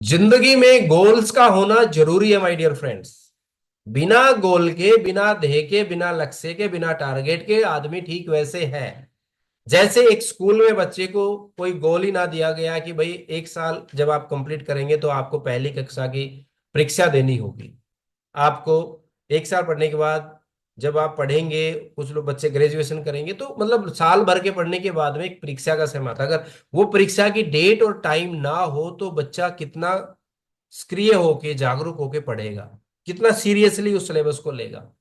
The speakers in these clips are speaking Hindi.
जिंदगी में गोल्स का होना जरूरी है माय डियर फ्रेंड्स। बिना गोल के, बिना ध्येय के, बिना लक्ष्य के, बिना टारगेट के आदमी ठीक वैसे है जैसे एक स्कूल में बच्चे को कोई गोल ही ना दिया गया कि भाई एक साल जब आप कंप्लीट करेंगे तो आपको पहली कक्षा की परीक्षा देनी होगी। आपको एक साल पढ़ने के बाद जब आप पढ़ेंगे, कुछ लोग बच्चे ग्रेजुएशन करेंगे तो मतलब साल भर के पढ़ने के बाद में एक परीक्षा का समय आता है। अगर वो परीक्षा की डेट और टाइम ना हो तो बच्चा कितना सक्रिय होके, जागरूक होके पढ़ेगा, कितना सीरियसली उस सिलेबस को लेगा।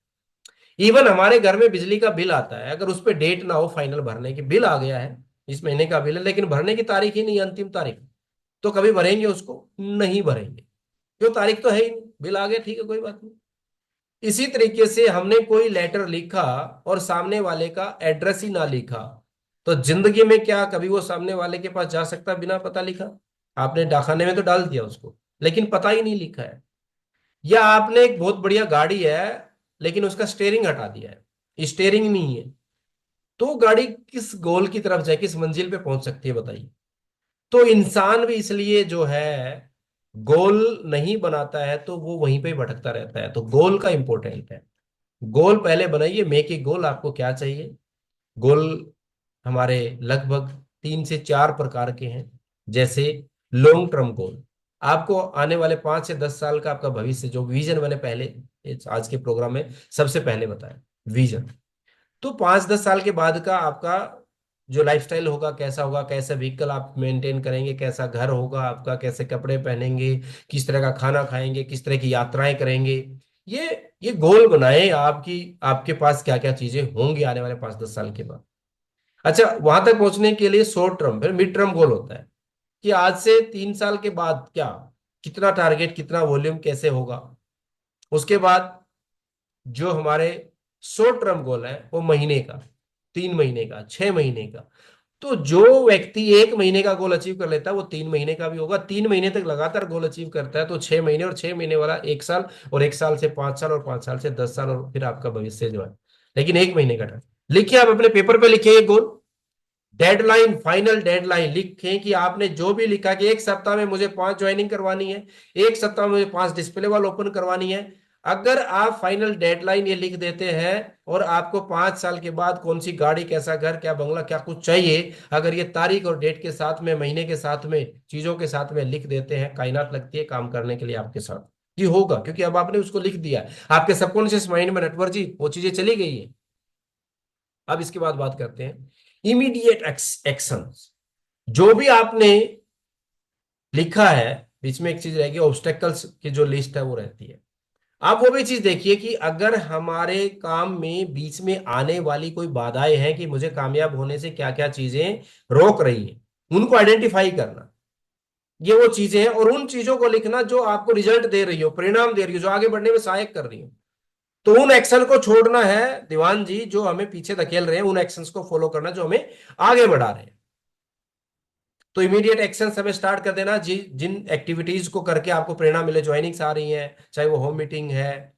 इवन हमारे घर में बिजली का बिल आता है, अगर उस पर डेट ना हो फाइनल भरने की, बिल आ गया है इस महीने का बिल है लेकिन भरने की तारीख ही नहीं है, अंतिम तारीख, तो कभी भरेंगे उसको? नहीं भरेंगे। क्यों? तारीख तो है ही नहीं, बिल आ गया, ठीक है कोई बात नहीं। इसी तरीके से हमने कोई लेटर लिखा और सामने वाले का एड्रेस ही ना लिखा, तो जिंदगी में क्या कभी वो सामने वाले के पास जा सकता बिना पता लिखा? आपने डाकखाने में तो डाल दिया उसको, लेकिन पता ही नहीं लिखा है। या आपने एक बहुत बढ़िया गाड़ी है लेकिन उसका स्टेयरिंग हटा दिया है, स्टेयरिंग नहीं है, तो गाड़ी किस गोल की तरफ जाए, किस मंजिल पे पहुंच सकती है बताइए? तो इंसान भी इसलिए जो है गोल नहीं बनाता है तो वो वहीं पे ही भटकता रहता है। तो गोल का इंपॉर्टेंट है। गोल पहले बनाइए, मेक ए गोल। आपको क्या चाहिए? गोल हमारे लगभग 3 से 4 प्रकार के हैं। जैसे लॉन्ग टर्म गोल, आपको आने वाले 5 से 10 साल का आपका भविष्य, जो विजन मैंने पहले आज के प्रोग्राम में सबसे पहले बताया, विजन। तो 5-10 साल के बाद का आपका जो लाइफस्टाइल होगा, कैसा होगा, कैसा व्हीकल आप मेंटेन करेंगे, कैसा घर होगा आपका, कैसे कपड़े पहनेंगे, किस तरह का खाना खाएंगे, किस तरह की यात्राएं करेंगे, ये ये गोल बनाए आपकी। आपके पास क्या क्या चीजें होंगी आने वाले 5-10 साल के बाद। अच्छा, वहां तक पहुंचने के लिए शॉर्ट टर्म, फिर मिड टर्म गोल होता है कि आज से 3 साल के बाद क्या, कितना टारगेट, कितना वॉल्यूम, कैसे होगा। उसके बाद जो हमारे शॉर्ट टर्म गोल है वो महीने का, 3 महीने का, 6 महीने का। तो जो व्यक्ति 1 महीने का गोल अचीव कर लेता है वो 3 महीने का भी होगा। 3 महीने तक लगातार गोल अचीव करता है तो 6 महीने, और 6 महीने वाला 1 साल, और 1 साल से 5 साल, और 5 साल से 10 साल, और फिर आपका भविष्य जो है। लेकिन 1 महीने का टाइम लिखिए, आप अपने पेपर पे लिखिए एक गोल, डेडलाइन, फाइनल डेडलाइन लिखें कि आपने जो भी लिखा कि एक सप्ताह में मुझे 5 ज्वाइनिंग करवानी है, एक सप्ताह में मुझे 5 डिस्प्ले वॉल ओपन करवानी है। अगर आप फाइनल डेडलाइन ये लिख देते हैं और आपको 5 साल के बाद कौन सी गाड़ी, कैसा घर, क्या बंगला, क्या कुछ चाहिए, अगर ये तारीख और डेट के साथ में, महीने के साथ में, चीजों के साथ में लिख देते हैं, कायनात लगती है काम करने के लिए आपके साथ। ये होगा क्योंकि अब आपने उसको लिख दिया है आपके सबकॉन्शियस माइंड में, नटवर जी वो चीजें चली गई है। अब इसके बाद बात करते हैं इमीडिएट एक्शन। जो भी आपने लिखा है, बीच में एक चीज रहेगी, ऑब्स्टेकल्स की जो लिस्ट है वो रहती है। आप वो भी चीज देखिए कि अगर हमारे काम में बीच में आने वाली कोई बाधाएं हैं कि मुझे कामयाब होने से क्या क्या चीजें रोक रही हैं, उनको आइडेंटिफाई करना। ये वो चीजें हैं, और उन चीजों को लिखना जो आपको रिजल्ट दे रही हो, परिणाम दे रही हो, जो आगे बढ़ने में सहायक कर रही हो। तो उन एक्शन को छोड़ना है दीवान जी, जो हमें पीछे धकेल रहे हैं, उन एक्शंस को फॉलो करना जो हमें आगे बढ़ा रहे हैं। तो इमीडिएट एक्शन हमें स्टार्ट कर देना जी। जिन एक्टिविटीज को करके आपको प्रेरणा मिले, ज्वाइनिंग्स आ रही हैं, चाहे वो होम मीटिंग है,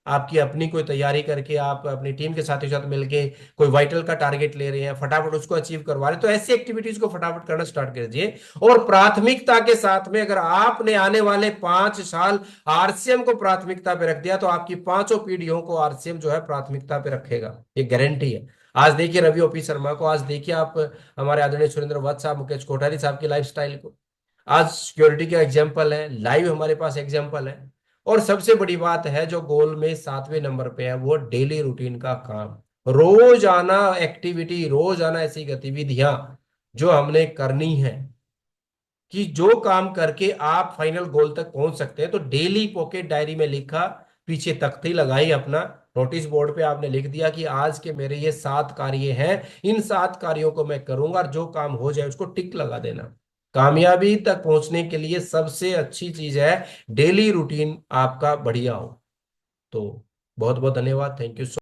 आपकी अपनी कोई तैयारी करके आप अपनी टीम के साथ मिलके कोई वाइटल का टारगेट ले रहे हैं, फटाफट उसको अचीव करवा रहे हैं, तो ऐसी एक्टिविटीज को फटाफट करना स्टार्ट कर दीजिए। और प्राथमिकता के साथ में, अगर आपने आने वाले 5 साल आरसीएम को प्राथमिकता पे रख दिया तो आपकी पांचों पीढ़ियों को आरसीएम जो है प्राथमिकता पे रखेगा, ये गारंटी है। आज देखिए रवि ओपी शर्मा को, आज देखिए आप हमारे आदरणीय सुरेंद्र वत्स साहब, मुकेश कोठारी साहब की लाइफस्टाइल को। आज सिक्योरिटी का एग्जाम्पल है, लाइव हमारे पास एग्जाम्पल है। और सबसे बड़ी बात है जो गोल में 7वें नंबर पे है, वो डेली रूटीन का काम, रोजाना एक्टिविटी, रोजाना ऐसी गतिविधियां जो हमने करनी है कि जो काम करके आप फाइनल गोल तक पहुंच सकते हैं। तो डेली पॉकेट डायरी में लिखा, पीछे तख्ती लगाई अपना, नोटिस बोर्ड पे आपने लिख दिया कि आज के मेरे ये 7 कार्य हैं, इन 7 कार्यों को मैं करूंगा, और जो काम हो जाए उसको टिक लगा देना। कामयाबी तक पहुंचने के लिए सबसे अच्छी चीज है डेली रूटीन आपका बढ़िया हो। तो बहुत बहुत धन्यवाद, थैंक यू।